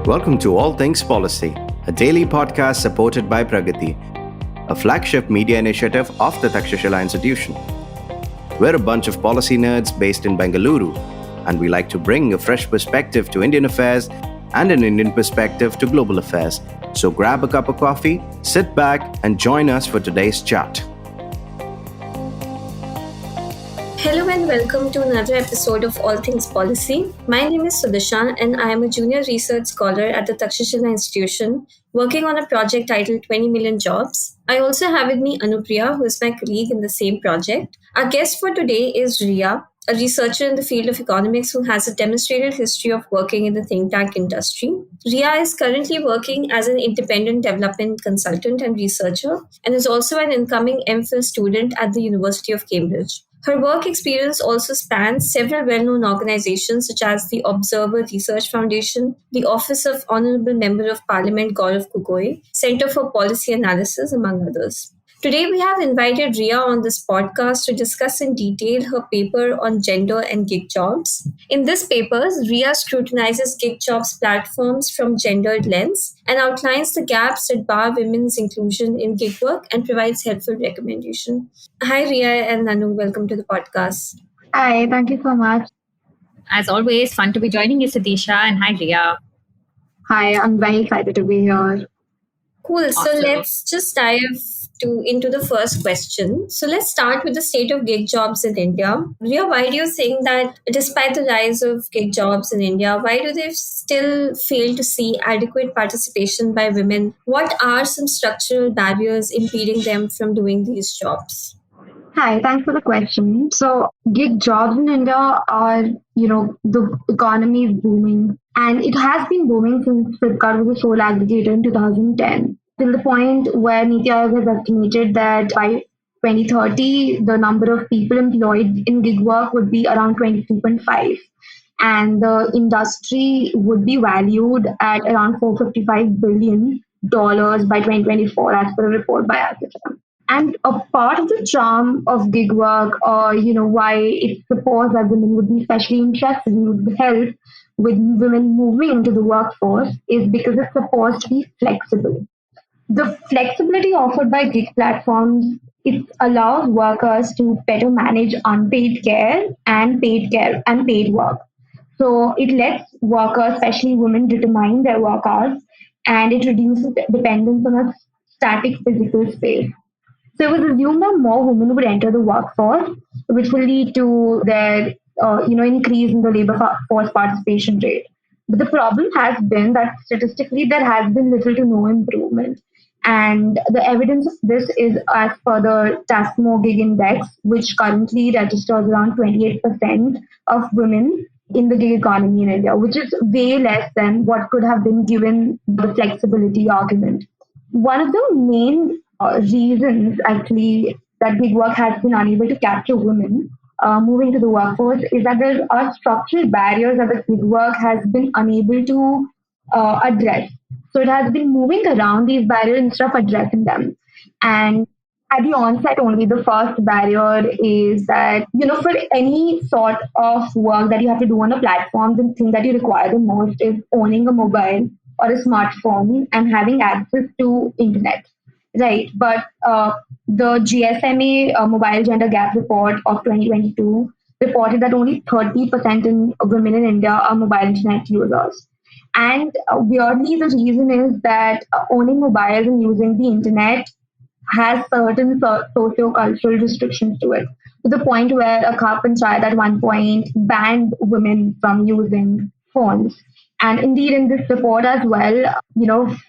Welcome to All Things Policy, a daily podcast supported by Pragati, a flagship media initiative of the Takshashila Institution. We're a bunch of policy nerds based in Bengaluru, and we like to bring a fresh perspective to Indian affairs and an Indian perspective to global affairs. So grab a cup of coffee, sit back, and join us for today's chat. Hello and welcome to another episode of All Things Policy. My name is Sudisha and I am a junior research scholar at the Takshashila Institution working on a project titled 20 Million Jobs. I also have with me Anupriya, who is my colleague in the same project. Our guest for today is Ria, a researcher in the field of economics who has a demonstrated history of working in the think tank industry. Ria is currently working as an independent development consultant and researcher and is also an incoming MPhil student at the University of Cambridge. Her work experience also spans several well-known organizations such as the Observer Research Foundation, the Office of Honorable Member of Parliament Gaurav Gogoi, Center for Policy Analysis, among others. Today, we have invited Ria on this podcast to discuss in detail her paper on gender and gig jobs. In this paper, Ria scrutinizes gig jobs platforms from gendered lens and outlines the gaps that bar women's inclusion in gig work and provides helpful recommendation. Hi, Ria and Nanu. Welcome to the podcast. Hi, thank you so much. As always, fun to be joining you, Sudisha, and hi, Ria. Hi, I'm very excited to be here. Cool. So Awesome. let's just dive into the first question. So let's start with the state of gig jobs in India. Ria, why do you think that despite the rise of gig jobs in India, why do they still fail to see adequate participation by women? What are some structural barriers impeding them from doing these jobs? Hi, thanks for the question. So, gig jobs in India are, the economy is booming, and it has been booming since Flipkart was a sole aggregator in 2010. Till the point where Niti Aayog has estimated that by 2030, the number of people employed in gig work would be around 23.5, and the industry would be valued at around $455 billion by 2024, as per a report by Africa. And a part of the charm of gig work, or why it's supposed that women would be especially interested and would help with women moving into the workforce, is because it's supposed to be flexible. The flexibility offered by gig platforms, it allows workers to better manage unpaid care and paid work. So it lets workers, especially women, determine their work hours, and it reduces dependence on a static physical space. So it was assumed that more women would enter the workforce, which will lead to their increase in the labor force participation rate. But the problem has been that statistically there has been little to no improvement. And the evidence of this is as per the TASMO Gig Index, which currently registers around 28% of women in the gig economy in India, which is way less than what could have been given the flexibility argument. One of the main reasons actually that gig work has been unable to capture women moving to the workforce is that there are structural barriers that the gig work has been unable to address. So it has been moving around these barriers instead of addressing them. And at the onset only, the first barrier is that, for any sort of work that you have to do on a platform, the thing that you require the most is owning a mobile or a smartphone and having access to internet. Right, but the GSMA Mobile Gender Gap Report of 2022 reported that only 30% of women in India are mobile internet users. And weirdly, the reason is that owning mobiles and using the internet has certain socio-cultural restrictions to it, to the point where a Khap Panchayat at one point banned women from using phones. And indeed, in this report as well,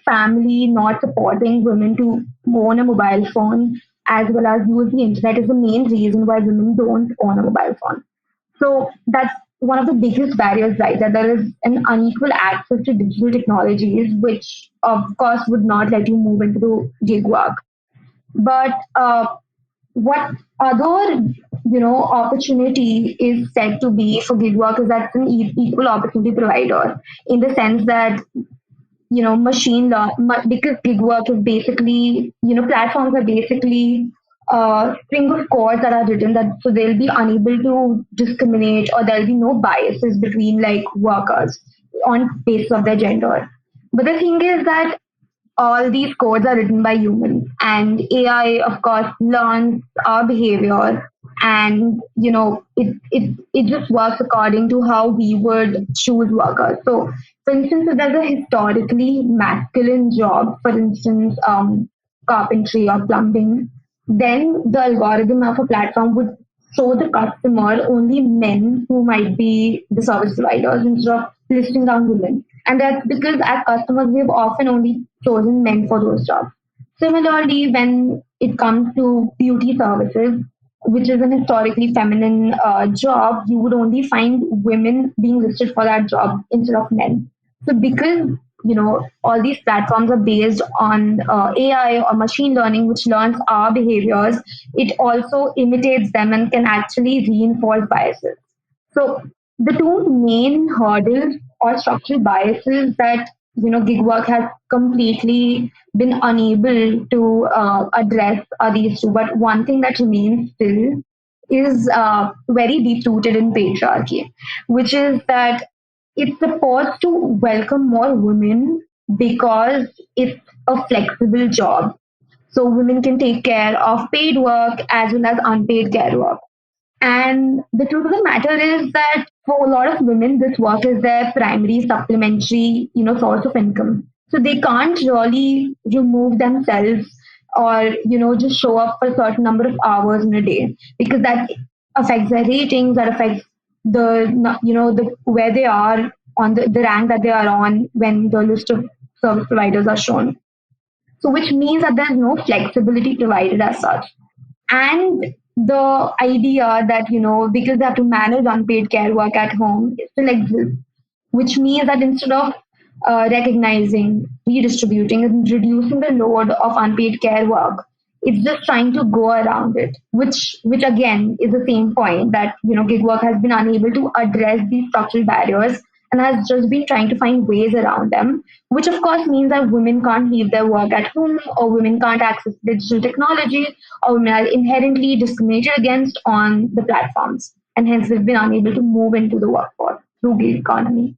family not supporting women to own a mobile phone as well as use the internet is the main reason why women don't own a mobile phone. So that's one of the biggest barriers, right? That there is an unequal access to digital technologies, which of course would not let you move into the gig work. But what other opportunity is said to be for gig work is that it's an equal opportunity provider, in the sense that machine learn, because gig work is basically, platforms are basically string of codes that are written, that so they'll be unable to discriminate, or there'll be no biases between like workers on basis of their gender. But the thing is that all these codes are written by humans, and AI, of course, learns our behavior, and it just works according to how we would choose workers. So for instance, if there's a historically masculine job, for instance, carpentry or plumbing, then the algorithm of a platform would show the customer only men who might be the service providers instead of listing down women. And that's because as customers, we have often only chosen men for those jobs. Similarly, when it comes to beauty services, which is an historically feminine job, you would only find women being listed for that job instead of men. So because all these platforms are based on AI or machine learning, which learns our behaviors, it also imitates them and can actually reinforce biases. So the two main hurdles or structural biases that gig work has completely been unable to address are these two. But one thing that remains still is very deep rooted in patriarchy, which is that it's supposed to welcome more women because it's a flexible job. So women can take care of paid work as well as unpaid care work. And the truth of the matter is that for a lot of women, this work is their primary supplementary, source of income. So they can't really remove themselves or, just show up for a certain number of hours in a day because that affects their ratings, that affects the where they are on the rank that they are on when the list of service providers are shown. So which means that there's no flexibility provided as such. And the idea that because they have to manage unpaid care work at home it still exists, which means that instead of recognizing, redistributing, and reducing the load of unpaid care work, it's just trying to go around it, which again is the same point that gig work has been unable to address these structural barriers and has just been trying to find ways around them, which of course means that women can't leave their work at home, or women can't access digital technology, or women are inherently discriminated against on the platforms, and hence they've been unable to move into the workforce through gig economy.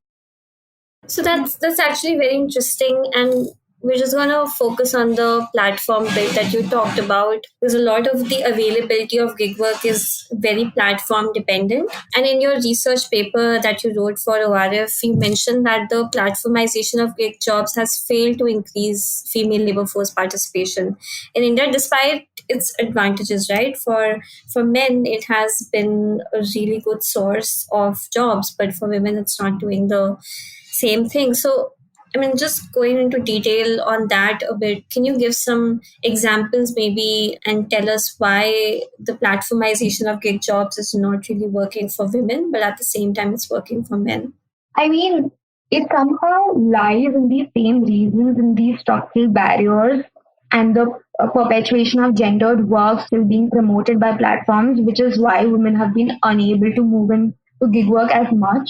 So that's actually very interesting, and we're just gonna focus on the platform bit that you talked about because a lot of the availability of gig work is very platform dependent. And in your research paper that you wrote for ORF, you mentioned that the platformization of gig jobs has failed to increase female labor force participation in India, despite its advantages. Right, for men, it has been a really good source of jobs, but for women, it's not doing the same thing. So, I mean, just going into detail on that a bit, can you give some examples maybe and tell us why the platformization of gig jobs is not really working for women, but at the same time it's working for men? I mean, it somehow lies in these same reasons, in these structural barriers, and the perpetuation of gendered work still being promoted by platforms, which is why women have been unable to move into gig work as much.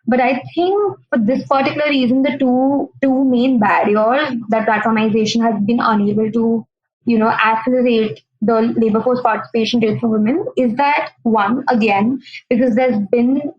But I think for this particular reason, the two main barriers that platformization has been unable to, accelerate the labor force participation rate for women is that one, again, because there's been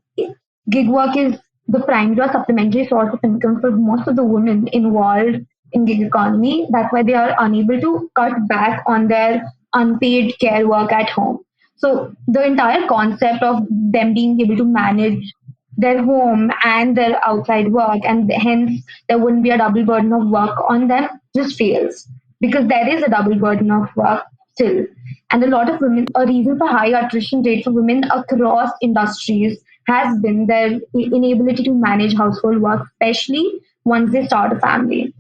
gig work is the primary or supplementary source of income for most of the women involved in gig economy. That's why they are unable to cut back on their unpaid care work at home. So the entire concept of them being able to manage their home and their outside work, and hence there wouldn't be a double burden of work on them, just fails because there is a double burden of work still. And a lot of women, a reason for high attrition rate for women across industries has been their inability to manage household work, especially once they start a family.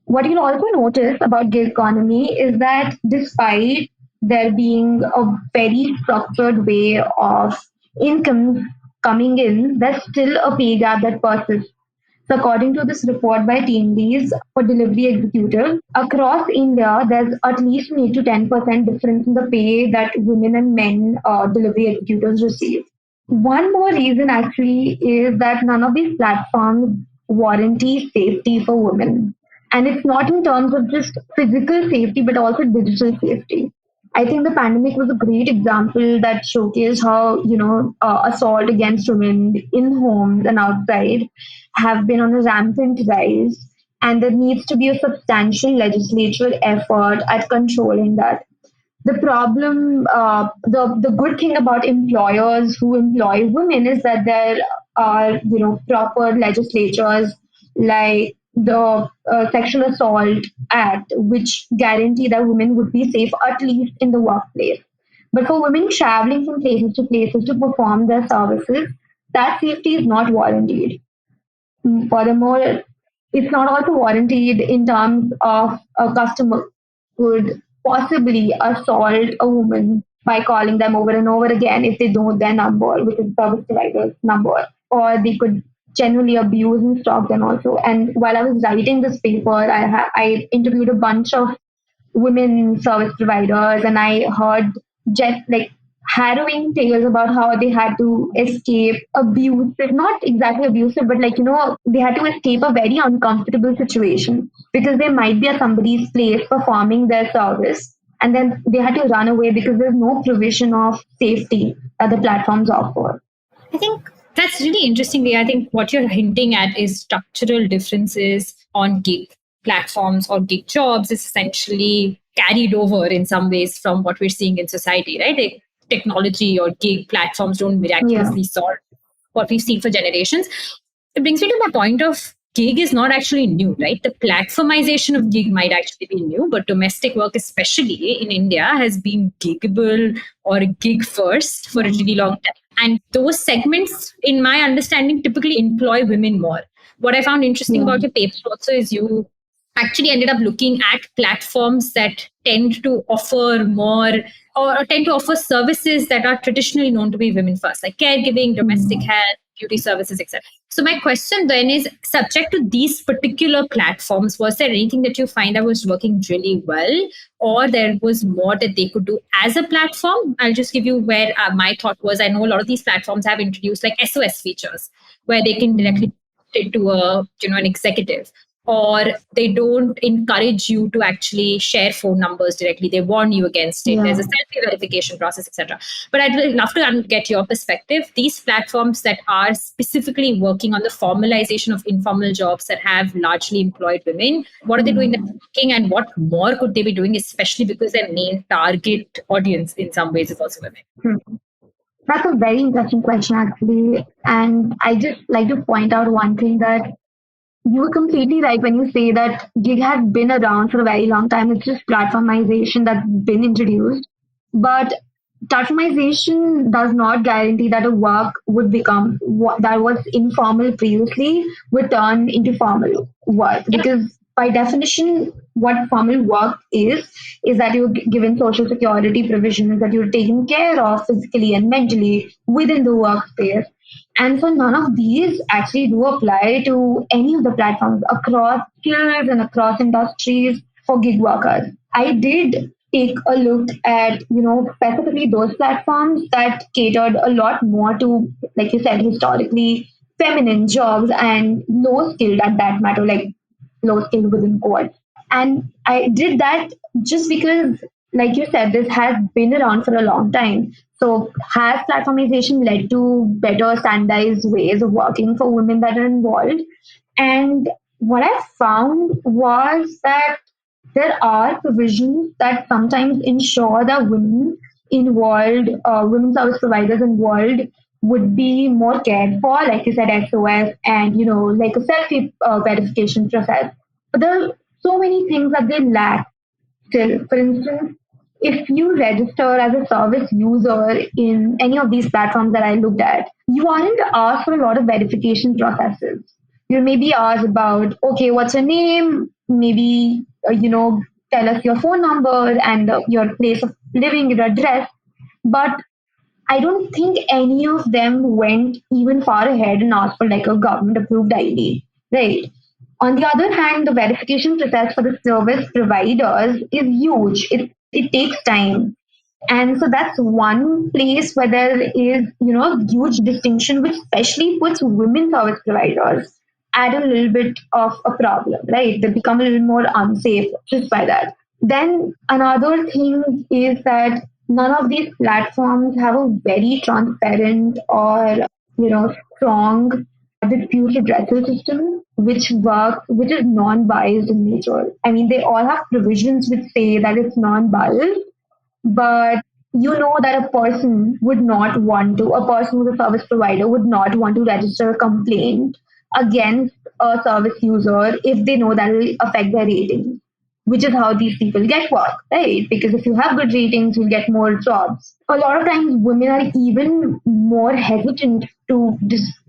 What you'll also notice about gig economy is that despite there being a very structured way of income coming in, there's still a pay gap that persists. So according to this report by TeamLease for delivery executives, across India, there's at least an 8 to 10% difference in the pay that women and men delivery executives receive. One more reason actually is that none of these platforms warranty safety for women. And it's not in terms of just physical safety, but also digital safety. I think the pandemic was a great example that showcased how, assault against women in homes and outside have been on a rampant rise. and there needs to be a substantial legislature effort at controlling that. The problem, the good thing about employers who employ women is that there are, proper legislatures like the Sexual Assault Act, which guarantee that women would be safe at least in the workplace. But for women traveling from places to places to perform their services, that safety is not warranted. Furthermore, it's not also warranted in terms of a customer could possibly assault a woman by calling them over and over again if they know their number, which is service provider's number, or they could generally abuse and stalk them also. And while I was writing this paper, I interviewed a bunch of women service providers, and I heard just like harrowing tales about how they had to escape abusive, not exactly abusive, but they had to escape a very uncomfortable situation because they might be at somebody's place performing their service, and then they had to run away because there's no provision of safety that the platforms offer. I think that's really interesting, Ria. I think what you're hinting at is structural differences on gig platforms or gig jobs is essentially carried over in some ways from what we're seeing in society, right? Like technology or gig platforms don't Yeah. miraculously solve what we've seen for generations. It brings me to my point of gig is not actually new, right? The platformization of gig might actually be new, but domestic work, especially in India, has been gigable or gig first for a really long time. And those segments, in my understanding, typically employ women more. What I found interesting Yeah. about your paper also is you actually ended up looking at platforms that tend to offer more or tend to offer services that are traditionally known to be women first, like caregiving, domestic health, beauty services, etc. So my question then is, subject to these particular platforms, was there anything that you find that was working really well, or there was more that they could do as a platform? I'll just give you where my thought was. I know a lot of these platforms have introduced like SOS features where they can directly to a an executive, or they don't encourage you to actually share phone numbers directly. They warn you against it. Yeah. There's a selfie verification process, etc. But I'd really love to get your perspective. These platforms that are specifically working on the formalization of informal jobs that have largely employed women, what are they doing that's working, and what more could they be doing, especially because their main target audience in some ways is also women? That's a very interesting question, actually. And I just like to point out one thing that you were completely right when you say that gig has been around for a very long time. It's just platformization that's been introduced. But platformization does not guarantee that a work would become what that was informal previously would turn into formal work, because by definition what formal work is that you're given social security provisions, that you're taken care of physically and mentally within the workspace. And so none of these actually do apply to any of the platforms across skills and across industries for gig workers. I did take a look at, specifically those platforms that catered a lot more to, like you said, historically feminine jobs and low skilled at that matter, like low skilled within quotes. And I did that just because, like you said, this has been around for a long time. So has platformization led to better standardized ways of working for women that are involved? And what I found was that there are provisions that sometimes ensure that women service providers involved would be more cared for, like you said, SOS, and like a selfie verification process. But there are so many things that they lack still. For instance, if you register as a service user in any of these platforms that I looked at, you aren't asked for a lot of verification processes. You may be asked about, okay, what's your name? Maybe, tell us your phone number and your place of living, your address. But I don't think any of them went even far ahead and asked for like a government approved ID, right? On the other hand, the verification process for the service providers is huge. It takes time. And so that's one place where there is, a huge distinction, which especially puts women service providers at a little bit of a problem, right? They become a little more unsafe just by that. Then another thing is that none of these platforms have a very transparent or, strong dispute redressal system. which is non-biased in nature. I mean, they all have provisions which say that it's non-biased, but you know that a person who's a service provider would not want to register a complaint against a service user if they know that it will affect their ratings, which is how these people get work, right? Because if you have good ratings, you'll get more jobs. A lot of times, women are even more hesitant to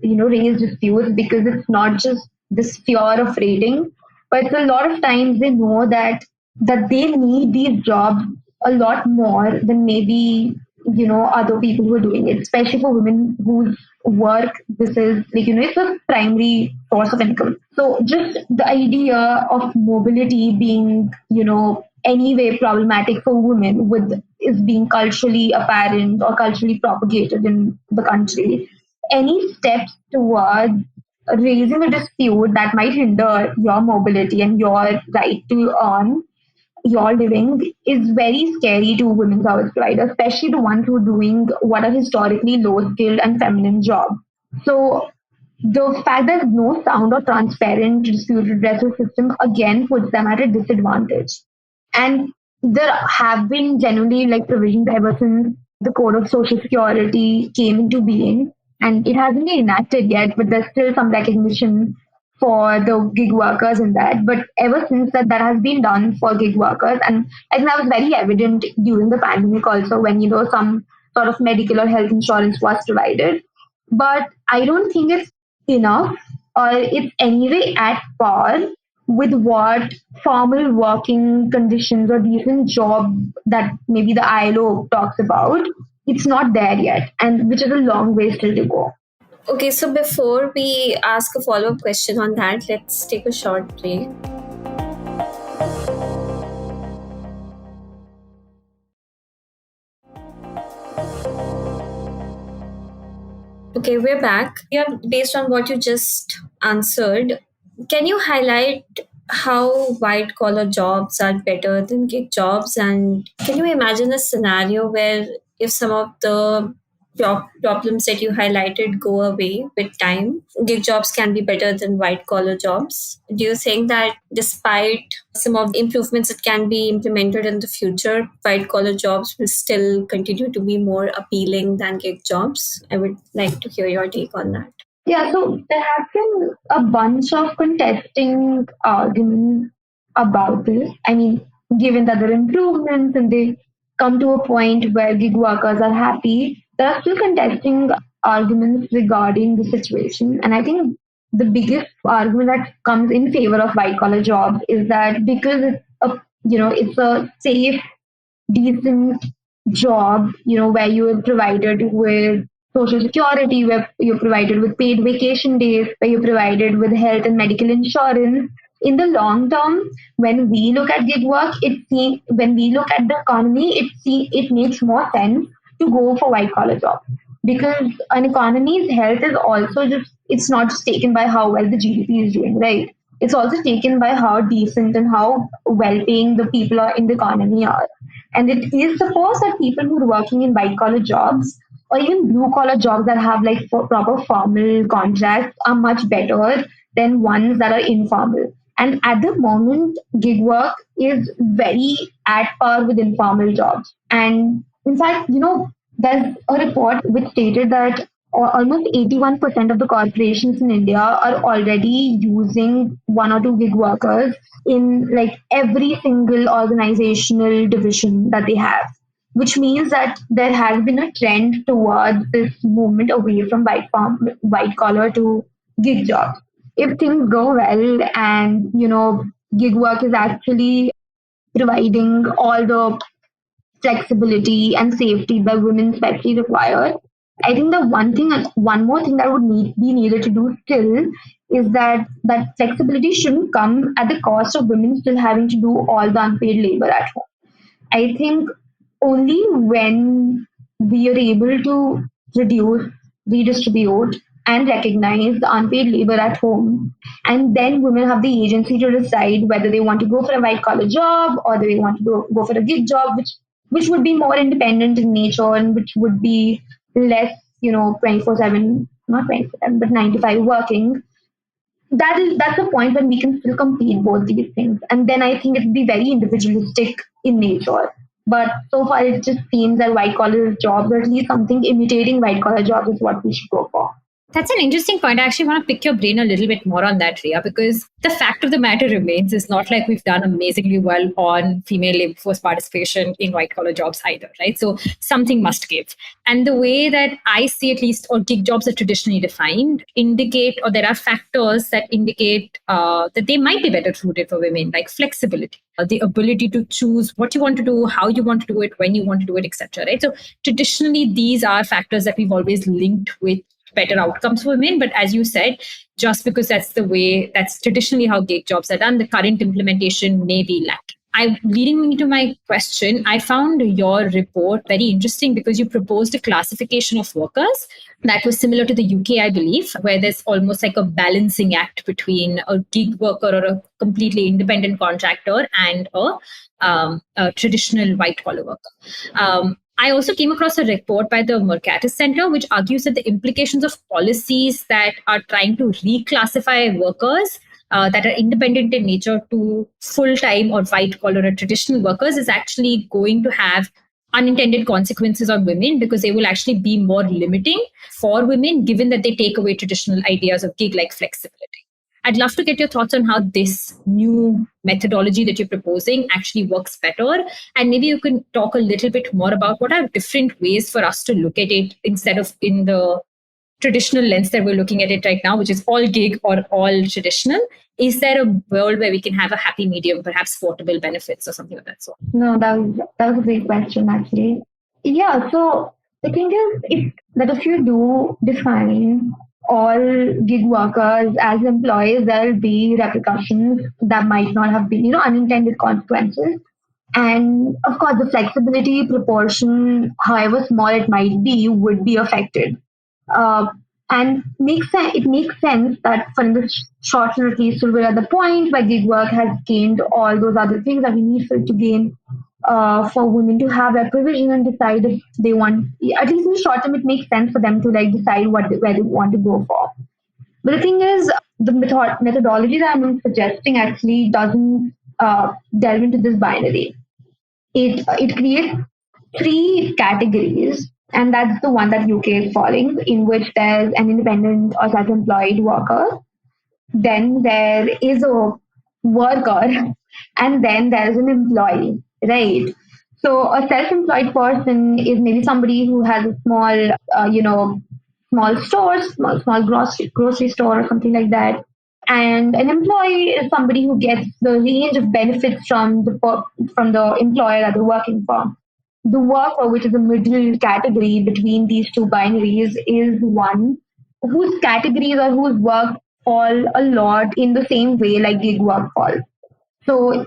raise disputes because it's not just this fear of rating, but it's a lot of times they know that they need these jobs a lot more than maybe other people who are doing it, especially for women whose work this is it's a primary source of income. So just the idea of mobility being anyway problematic for women with is being culturally apparent or culturally propagated in the country. Any steps towards raising a dispute that might hinder your mobility and your right to earn your living is very scary to women service providers, especially the ones who are doing what are historically low skilled and feminine jobs. So the fact that no sound or transparent dispute redressal system again puts them at a disadvantage. And there have been generally like provisions ever since the Code of Social Security came into being, and it hasn't been enacted yet, but there's still some recognition for the gig workers in that. But ever since that has been done for gig workers, and I think that was very evident during the pandemic also when some sort of medical or health insurance was provided. But I don't think it's enough or it's anyway at par with what formal working conditions or decent job that maybe the ILO talks about. It's not there yet, and which is a long way still to go. Okay, so before we ask a follow up question on that, let's take a short break. Okay, we're back. Yeah, based on what you just answered, can you highlight how white collar jobs are better than gig jobs? And can you imagine a scenario where if some of the problems that you highlighted go away with time, gig jobs can be better than white collar jobs? Do you think that despite some of the improvements that can be implemented in the future, white collar jobs will still continue to be more appealing than gig jobs? I would like to hear your take on that. Yeah, so there have been a bunch of contesting arguments about this. I mean, given that there are improvements and they come to a point where gig workers are happy, there are still contesting arguments regarding the situation. And I think the biggest argument that comes in favor of white collar jobs is that because it's a safe decent job, where you are provided with social security, where you're provided with paid vacation days, where you're provided with health and medical insurance. In the long term, when we look at gig work, when we look at the economy, it makes more sense to go for white collar jobs because an economy's health is also it's not just taken by how well the GDP is doing, right? It's also taken by how decent and how well paying the people are in the economy are. And it is supposed that people who are working in white collar jobs or even blue collar jobs that have like proper formal contracts are much better than ones that are informal. And at the moment, gig work is very at par with informal jobs. And in fact, there's a report which stated that almost 81% of the corporations in India are already using one or two gig workers in like every single organizational division that they have, which means that there has been a trend towards this movement away from white collar to gig jobs. If things go well and gig work is actually providing all the flexibility and safety that women especially require. I think the one more thing that would be needed to do still is that flexibility shouldn't come at the cost of women still having to do all the unpaid labor at home. I think only when we are able to reduce, redistribute, and recognize the unpaid labor at home, and then women have the agency to decide whether they want to go for a white collar job or they want to go for a gig job, which would be more independent in nature and which would be less, 24/7, not 24/7, but 9 to 5 working. that's the point when we can still compete both these things. And then I think it'd be very individualistic in nature. But so far it just seems that white collar jobs, or at least something imitating white collar jobs, is what we should go for. That's an interesting point. I actually want to pick your brain a little bit more on that, Ria, because the fact of the matter remains it's not like we've done amazingly well on female labor force participation in white collar jobs either, right? So something must give. And the way that I see, at least, or gig jobs are traditionally defined, indicate, or there are factors that indicate that they might be better suited for women, like flexibility, the ability to choose what you want to do, how you want to do it, when you want to do it, etc. Right? So traditionally, these are factors that we've always linked with better outcomes for women. But as you said, just because that's the way, that's traditionally how gig jobs are done, the current implementation may be lacking. Leading me to my question, I found your report very interesting because you proposed a classification of workers that was similar to the UK, I believe, where there's almost like a balancing act between a gig worker or a completely independent contractor and a traditional white collar worker. I also came across a report by the Mercatus Center, which argues that the implications of policies that are trying to reclassify workers that are independent in nature to full-time or white-collar or traditional workers is actually going to have unintended consequences on women, because they will actually be more limiting for women, given that they take away traditional ideas of gig-like flexibility. I'd love to get your thoughts on how this new methodology that you're proposing actually works better. And maybe you can talk a little bit more about what are different ways for us to look at it instead of in the traditional lens that we're looking at it right now, which is all gig or all traditional. Is there a world where we can have a happy medium, perhaps portable benefits or something of that sort? No, that was a great question actually. Yeah, so the thing is, if you do define all gig workers as employees, there'll be repercussions that might not have been, unintended consequences. And of course, the flexibility proportion, however small it might be, would be affected. Uh, and it makes sense that from the short term, at least, we're at the point where gig work has gained all those other things that we need for it to gain, for women to have that provision and decide if they want, at least in the short term, it makes sense for them to like decide where they want to go for. But the thing is, the methodology that I'm suggesting actually doesn't delve into this binary. It creates three categories, and that's the one that UK is following, in which there's an independent or self-employed worker, then there is a worker, and then there's an employee, right? So a self-employed person is maybe somebody who has a small, small store, small grocery store or something like that. And an employee is somebody who gets the range of benefits from the employer that they're working for. The worker, which is a middle category between these two binaries, is one whose categories or whose work fall a lot in the same way like gig work falls. So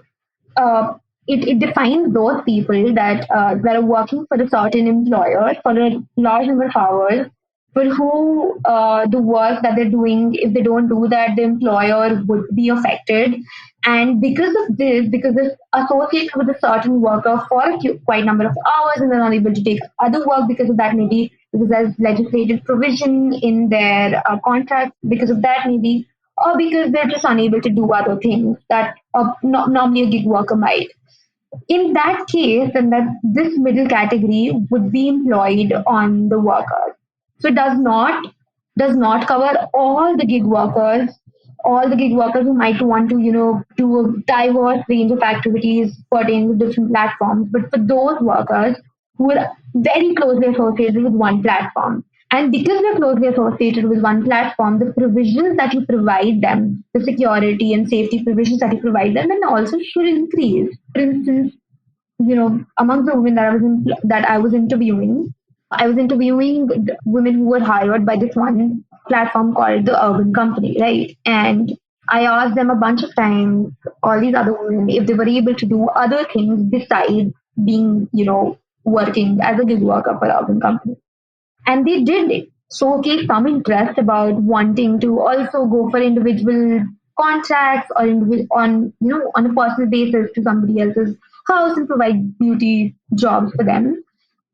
uh, it defines those people that are working for a certain employer for a large number of hours, but who the work that they're doing, if they don't do that, the employer would be affected. And because of this, because it's associated with a certain worker for quite number of hours, and they're not able to take other work because of that, maybe because there's legislative provision in their contract, because of that, maybe, or because they're just unable to do other things that normally a gig worker might. In that case, then that this middle category would be employed on the workers. So it does not cover all the gig workers who might want to, do a diverse range of activities pertaining to different platforms, but for those workers who are very closely associated with one platform. And because we're closely associated with one platform, the provisions that you provide them, the security and safety provisions that you provide them, then also should increase. For instance, among the women that I was interviewing, women who were hired by this one platform called the Urban Company, right? And I asked them a bunch of times, all these other women, if they were able to do other things besides being, working as a gig worker for Urban Company. And they did showcase some interest about wanting to also go for individual contracts or on a personal basis to somebody else's house and provide beauty jobs for them.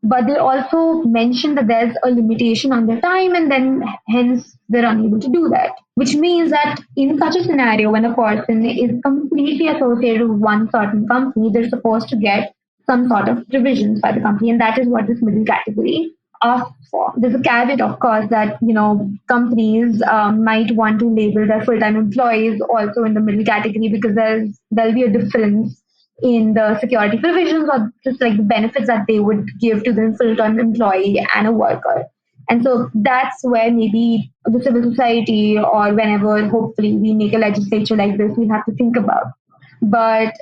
but they also mention that there's a limitation on their time, and then hence they're unable to do that. Which means that in such a scenario, when a person is completely associated with one certain company, they're supposed to get some sort of provisions by the company, and that is what this middle category asks for. There's a caveat, of course, that companies might want to label their full-time employees also in the middle category, because there'll be a difference in the security provisions or just like the benefits that they would give to the full-time employee and a worker. And so that's where maybe the civil society, or whenever hopefully we make a legislature like this, we have to think about. But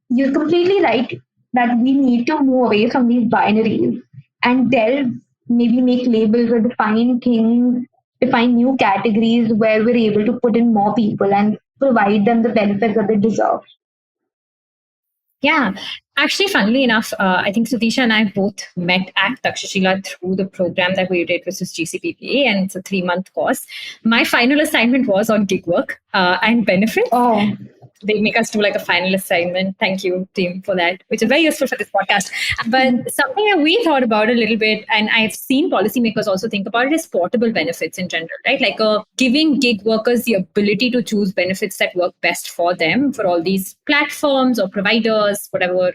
you're completely right that we need to move away from these binaries and delve, maybe make labels or define things, define new categories where we're able to put in more people and provide them the benefits that they deserve. Yeah, actually, funnily enough, I think Sudisha and I both met at Takshashila through the program that we did, which is GCPPA, and it's a 3-month course. My final assignment was on gig work and benefits. Oh, they make us do like a final assignment. Thank you, team, for that, which is very useful for this podcast. But something that we thought about a little bit, and I've seen policymakers also think about it, is portable benefits in general, right? Like giving gig workers the ability to choose benefits that work best for them, for all these platforms or providers, whatever,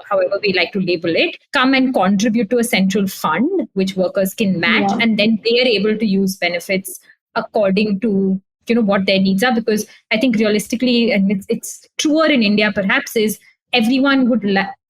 however we like to label it, come and contribute to a central fund, which workers can match, and then they are able to use benefits according to what their needs are. Because I think realistically, and it's truer in India perhaps, is everyone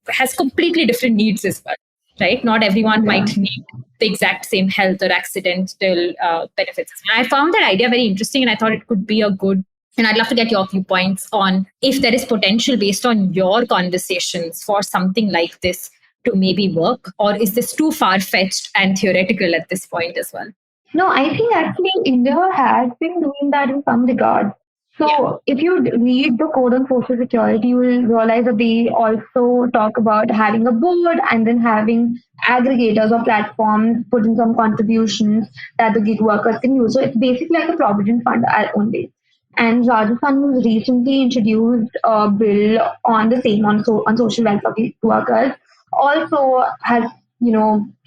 has completely different needs as well, right? Not everyone might need the exact same health or accidental benefits. I found that idea very interesting, and I thought it could be a good, and I'd love to get your viewpoints on if there is potential based on your conversations for something like this to maybe work, or is this too far-fetched and theoretical at this point as well? No, I think actually India has been doing that in some regard. So if you read the Code on Social Security, you will realize that they also talk about having a board and then having aggregators or platforms put in some contributions that the gig workers can use. So it's basically like a provident fund only. And Rajasthan has recently introduced a bill on the same on social welfare workers. Also has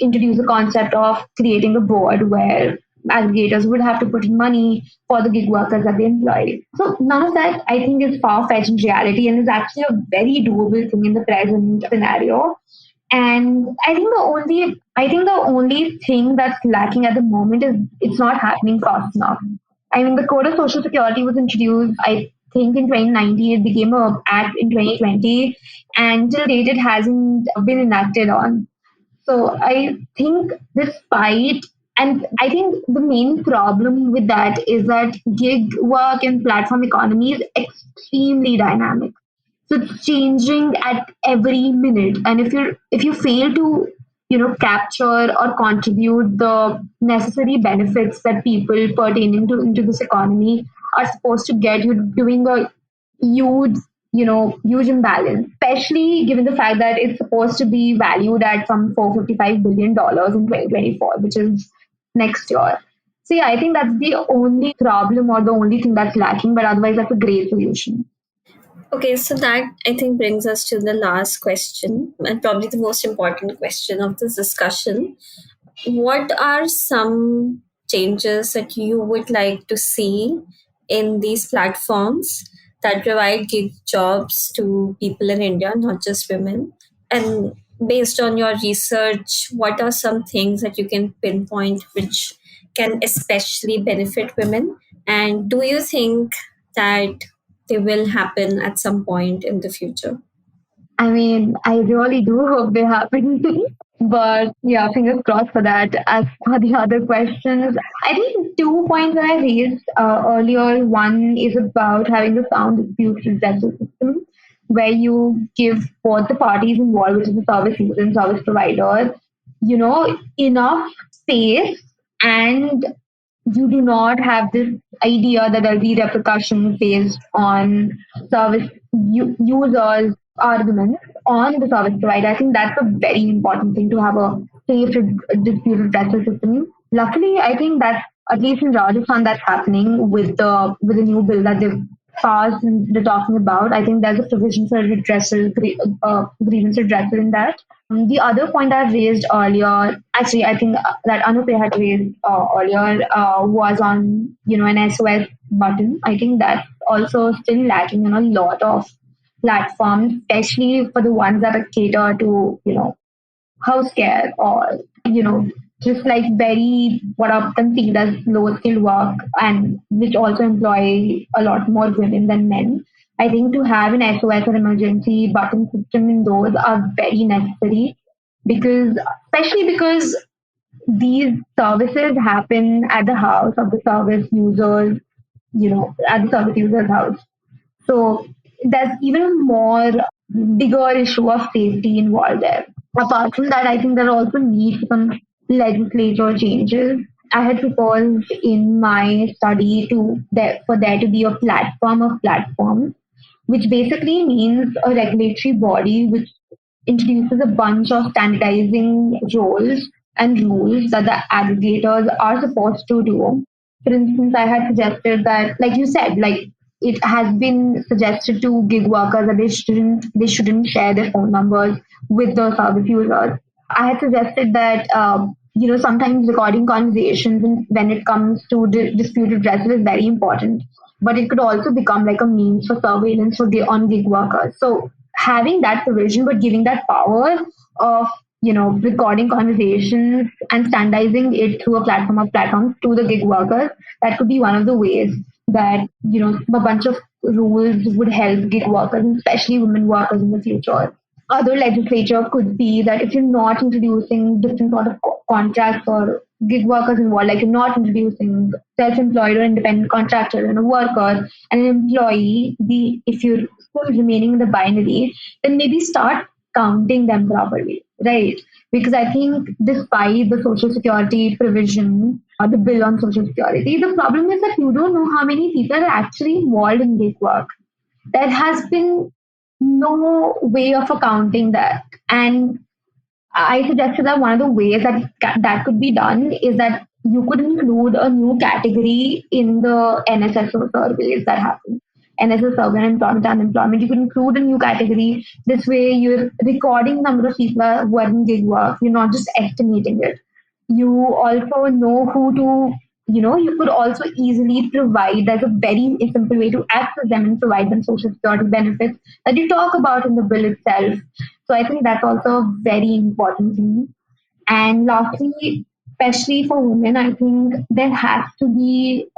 introduced the concept of creating a board where aggregators would have to put in money for the gig workers that they employ. So none of that I think is far-fetched in reality, and is actually a very doable thing in the present scenario. And I think the only thing that's lacking at the moment is it's not happening fast enough. I mean, the Code of Social Security was introduced, I think, in 2019. It became a act in 2020, and till date, it hasn't been enacted on. So I think despite, and I think the main problem with that is that gig work and platform economy is extremely dynamic. So it's changing at every minute. And if you fail to capture or contribute the necessary benefits that people pertaining to into this economy are supposed to get, you're doing a huge huge imbalance, especially given the fact that it's supposed to be valued at some $455 billion in 2024, which is next year. So yeah, I think that's the only problem or the only thing that's lacking, but otherwise that's a great solution. Okay, so that I think brings us to the last question, and probably the most important question of this discussion. What are some changes that you would like to see in these platforms that provide gig jobs to people in India, not just women? And based on your research, what are some things that you can pinpoint which can especially benefit women? And do you think that they will happen at some point in the future? I mean, I really do hope they happen. But yeah, fingers crossed for that. As for the other questions, I think 2 points that I raised earlier. One is about having a sound dispute redressal system where you give both the parties involved, which is the service user and service provider, enough space, and you do not have this idea that there'll be repercussions based on service users' arguments on the service provider. I think that's a very important thing, to have a safe dispute redressal system. Luckily, I think that at least in Rajasthan, that's happening with the new bill that they've powers they're talking about. I think there's a provision for grievance redressal in that. The other point I raised earlier, actually, I think that Anupriya had raised earlier, was on an SOS button. I think that's also still lacking in a lot of platforms, especially for the ones that cater to house care or just like very what often seen as low skill work, and which also employ a lot more women than men. I think to have an SOS or emergency button system in those are very necessary, because especially because these services happen at the house of the service users, at the service user's house. So there's even more bigger issue of safety involved there. Apart from that, I think there are also need for some legislature changes. I had proposed in my study for there to be a platform of platforms, which basically means a regulatory body which introduces a bunch of standardizing roles and rules that the aggregators are supposed to do. For instance, I had suggested that, like you said, like it has been suggested to gig workers that they shouldn't share their phone numbers with the service users. I had suggested that sometimes recording conversations when it comes to dispute redressal is very important, but it could also become like a means for surveillance on gig workers. So having that provision, but giving that power of recording conversations and standardizing it through a platform of platforms to the gig workers, that could be one of the ways that a bunch of rules would help gig workers, and especially women workers in the future. Other legislature could be that if you're not introducing different sort of contracts or gig workers involved, like you're not introducing self-employed or independent contractor and a worker and an employee, if you're still remaining in the binary, then maybe start counting them properly, right? Because I think despite the social security provision, the bill on social security, the problem is that you don't know how many people are actually involved in gig work. There has been no way of accounting that. And I suggested that one of the ways that could be done is that you could include a new category in the NSSO surveys that happen. NSS survey and employment and unemployment. You could include a new category. This way, you're recording number of people who are in gig work. You're not just estimating it. You also know who to. You could also easily provide. There's a very simple way to access them and provide them social security benefits that you talk about in the bill itself. So I think that's also a very important thing. And lastly, especially for women, I think there has to be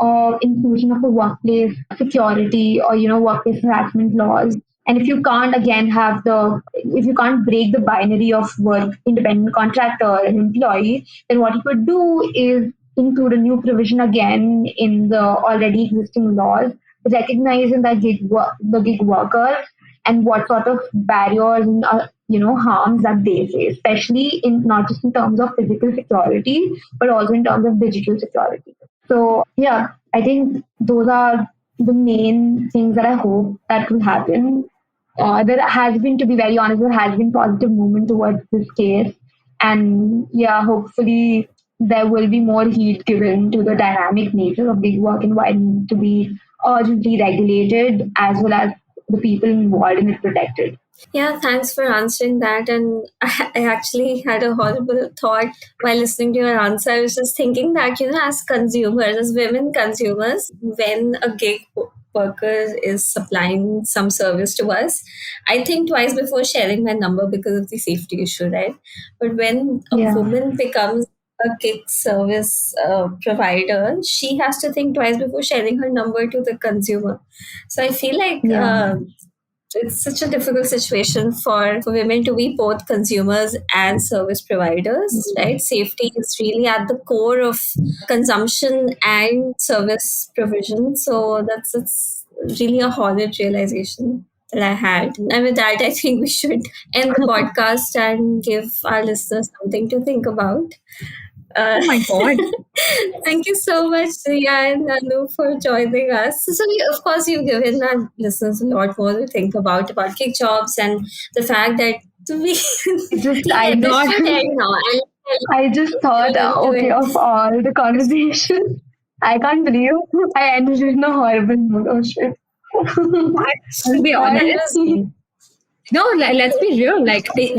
inclusion of the workplace security or workplace harassment laws. And if you can't again if you can't break the binary of work, independent contractor and employee, then what you could do is include a new provision again in the already existing laws, recognizing that the gig workers and what sort of barriers and harms that they face, especially in not just in terms of physical security, but also in terms of digital security. So yeah, I think those are the main things that I hope that will happen. There has been, to be very honest, there has been positive movement towards this case, and yeah, hopefully there will be more heed given to the dynamic nature of gig work and why it needs to be urgently regulated, as well as the people involved in it protected. Yeah, thanks for answering that. And I actually had a horrible thought while listening to your answer. I was just thinking that, as consumers, as women consumers, when a gig worker is supplying some service to us, I think twice before sharing my number because of the safety issue, right? But when a Yeah. woman becomes a gig service provider, she has to think twice before sharing her number to the consumer. So I feel like Yeah. it's such a difficult situation for women to be both consumers and service providers, right? Safety is really at the core of consumption and service provision. So it's really a horrid realization that I had. And with that, I think we should end the podcast and give our listeners something to think about. Oh my God. Thank you so much, Ria and Anu, for joining us. So, of course, you've given our listeners a lot more to think about gig jobs and the fact that we Just the I this thought should end now. I just thought, I'll end to okay, it. of all the conversations, I can't believe I ended in a horrible mood. Oh shit. To be honest, no, let's be real. Okay.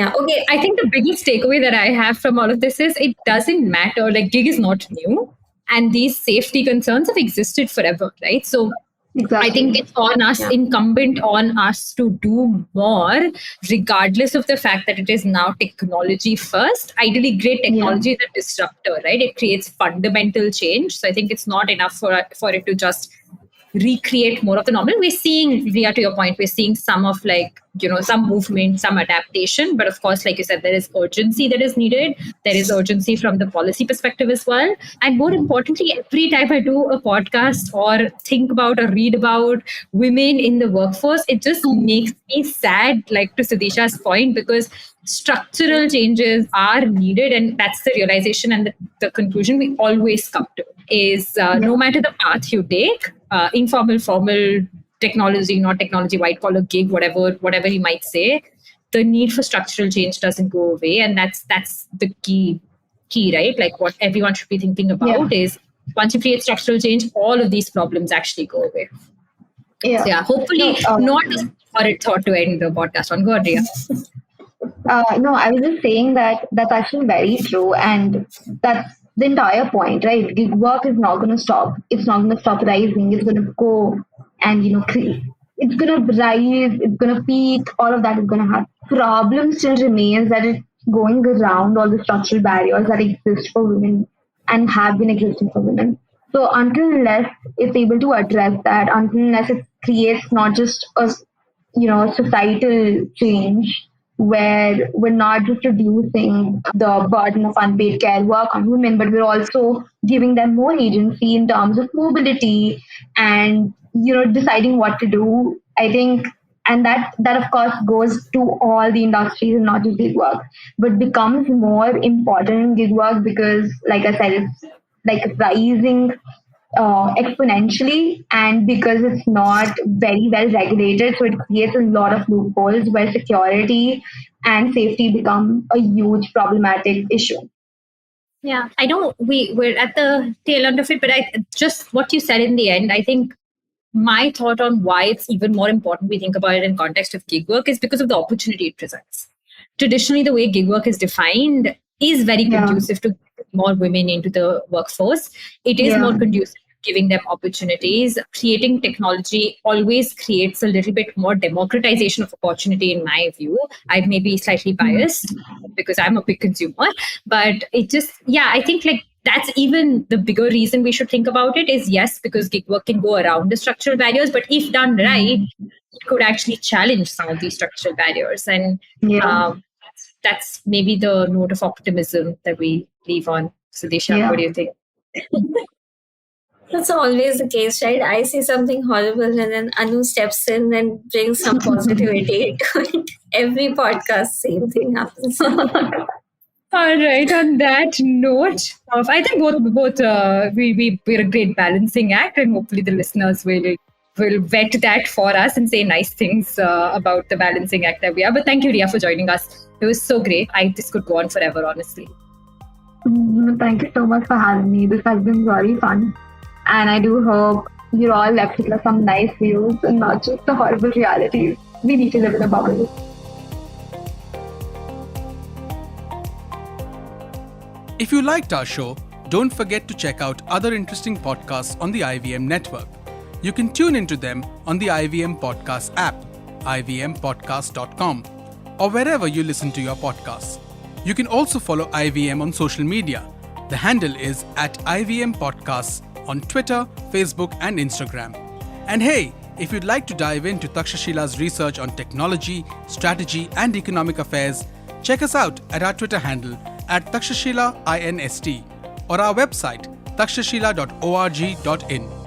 I think the biggest takeaway that I have from all of this is it doesn't matter. Like, gig is not new, and these safety concerns have existed forever, right? So Exactly. I think it's on us, incumbent on us to do more, regardless of the fact that it is now technology first. Ideally, great technology is a disruptor, right? It creates fundamental change. So I think it's not enough for it to just recreate more of the normal. We're seeing, Ria, to your point, we're seeing some of some movement, some adaptation. But of course, like you said, there is urgency that is needed. There is urgency from the policy perspective as well. And more importantly, every time I do a podcast or think about or read about women in the workforce, it just makes me sad, like to Sudisha's point, because structural changes are needed. And that's the realization and the conclusion we always come to is no matter the path you take, informal, formal, technology, not technology, white collar gig, whatever you might say, the need for structural change doesn't go away. And that's the key, right? Like what everyone should be thinking about is once you create structural change, all of these problems actually go away. Yeah. So hopefully not a horrid thought to end the podcast on. Go on, Ria. No, I was just saying that that's actually very true, and that's the entire point, right? Gig work is not going to stop. It's not going to stop rising. It's going to go and it's going to rise. It's going to peak. All of that is going to happen. Problem still remains that it's going around all the structural barriers that exist for women and have been existing for women. So until unless it's able to address that, until unless it creates not just a societal change where we're not just reducing the burden of unpaid care work on women, but we're also giving them more agency in terms of mobility and deciding what to do. I think, and that of course goes to all the industries and not just gig work, but becomes more important in gig work because, like I said, it's like rising exponentially, and because it's not very well regulated, so it creates a lot of loopholes where security and safety become a huge problematic issue. Yeah, I know we're at the tail end of it, but I just what you said in the end, I think my thought on why it's even more important we think about it in context of gig work is because of the opportunity it presents. Traditionally, the way gig work is defined is very conducive to more women into the workforce. It is more conducive to giving them opportunities. Creating technology always creates a little bit more democratization of opportunity, in my view. I may be slightly biased because I'm a big consumer, but it just, I think like that's even the bigger reason we should think about it is yes, because gig work can go around the structural barriers, but if done right, it could actually challenge some of these structural barriers. And that's maybe the note of optimism that we leave on. Sudisha, what do you think? That's always the case, right? I see something horrible and then Anu steps in and brings some positivity to it. Every podcast, same thing happens. All right. On that note, I think both we're a great balancing act, and hopefully the listeners will vet that for us and say nice things about the balancing act that we are. But thank you, Ria, for joining us. It was so great. This could go on forever, honestly. Thank you so much for having me. This has been very fun. And I do hope you're all left with some nice views and not just the horrible realities. We need to live in a bubble. If you liked our show, don't forget to check out other interesting podcasts on the IVM network. You can tune into them on the IVM Podcast app, ivmpodcast.com, or wherever you listen to your podcasts. You can also follow IVM on social media. The handle is @IVM Podcasts on Twitter, Facebook, and Instagram. And hey, if you'd like to dive into Takshashila's research on technology, strategy, and economic affairs, check us out at our Twitter handle @TakshashilaINST or our website takshashila.org.in.